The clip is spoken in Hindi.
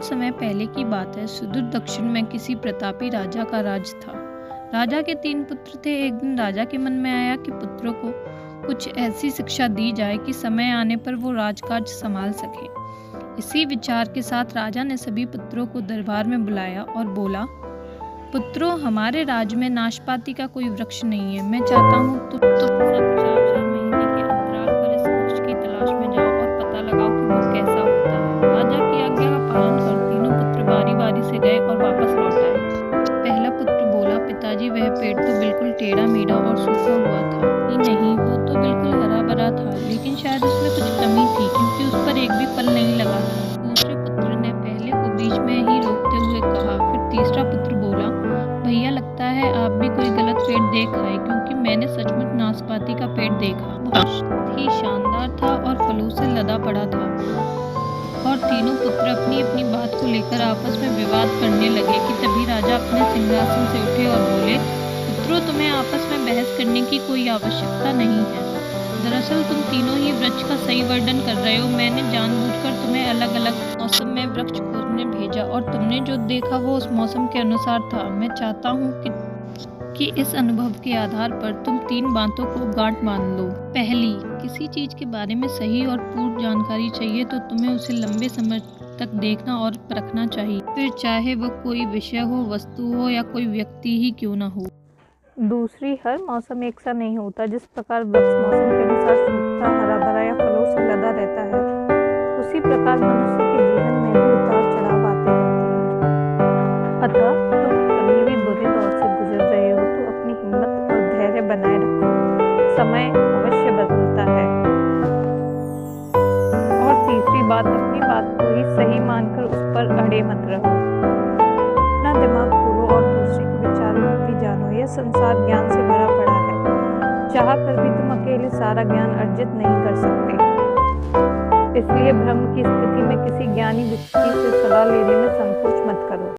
समय पहले की बात है। सुदूर दक्षिण में किसी प्रतापी राजा का राज था। राजा के 3 पुत्र थे। एक दिन राजा के मन में आया कि पुत्रों को कुछ ऐसी शिक्षा दी जाए कि समय आने पर वो राजकाज संभाल सके। इसी विचार के साथ राजा ने सभी पुत्रों को दरबार में बुलाया और बोला, पुत्रों, हमारे राज्य में नाशपाती का कोई वृक्ष नहीं है। मैं चाहता हूँ तुम सब 4-4 महीने के अंतराल पर इस वृक्ष की तलाश में जाओ और पता लगाओ कि वो कैसा होता है। राजा की आज्ञा का पालन कर तीनों पुत्र बारी-बारी से गए और वापस लौट आए। पहला पुत्र बोला, पिताजी, वह पेड़ तो बिल्कुल टेढ़ा-मेढ़ा और सूखा हुआ था। नहीं, वो तो बिल्कुल हरा-भरा था, लेकिन शायद उसमें कुछ कमी थी क्योंकि उस पर एक भी फल नहीं लगा था। दूसरे पुत्र ने पहले को बीच में ही रोकते हुए कहा। फिर तीसरा पुत्र बोला, भैया, लगता है आप भी कोई गलत पेड़ देख आए, क्योंकि मैंने सचमुच नाशपाती का पेड़ देखा। बहुत ही शानदार था और फलों से लदा पड़ा था। और तीनों पुत्र अपनी अपनी बात को लेकर आपस में विवाद करने लगे कि तभी राजा अपने सिंहासन से उठे और बोले, पुत्रों, तुम्हें आपस में बहस करने की कोई आवश्यकता नहीं है। दरअसल तुम तीनों ही वृक्ष का सही वर्णन कर रहे हो। मैंने जानबूझकर तुम्हें अलग अलग मौसम में वृक्ष खोजने भेजा और तुमने जो देखा वो उस मौसम के अनुसार था। मैं चाहता हूँ कि इस अनुभव के आधार पर तुम 3 बातों को गांठ बांध लो। पहली, किसी चीज के बारे में सही और पूर्ण जानकारी चाहिए तो तुम्हें उसे लंबे समय तक देखना और परखना चाहिए, फिर चाहे वह कोई विषय हो, वस्तु हो या कोई व्यक्ति ही क्यों न हो। दूसरी, हर मौसम एक सा नहीं होता। जिस प्रकार वृक्ष मौसम के अनुसार सूखा, हरा भरा या फलों से लदा रहता है, उसी प्रकार मनुष्य के जीवन में भी उतार चढ़ाव आते रहते हैं। अतः तुम कभी भी बुरे दौर से गुजर रहे हो तो अपनी हिम्मत और धैर्य बनाए रखो। समय अवश्य बदलता है। और तीसरी बात, अपनी बात को ही सही मानकर उस पर अड़े मत रहो। अपना दिमाग खोलो और दूसरे के विचारों को भी जानो। यह संसार ज्ञान से भरा पड़ा है। चाह कर भी तुम अकेले सारा ज्ञान अर्जित नहीं कर सकते। इसलिए भ्रम की स्थिति में किसी ज्ञानी व्यक्ति से सलाह लेने में संकोच मत करो।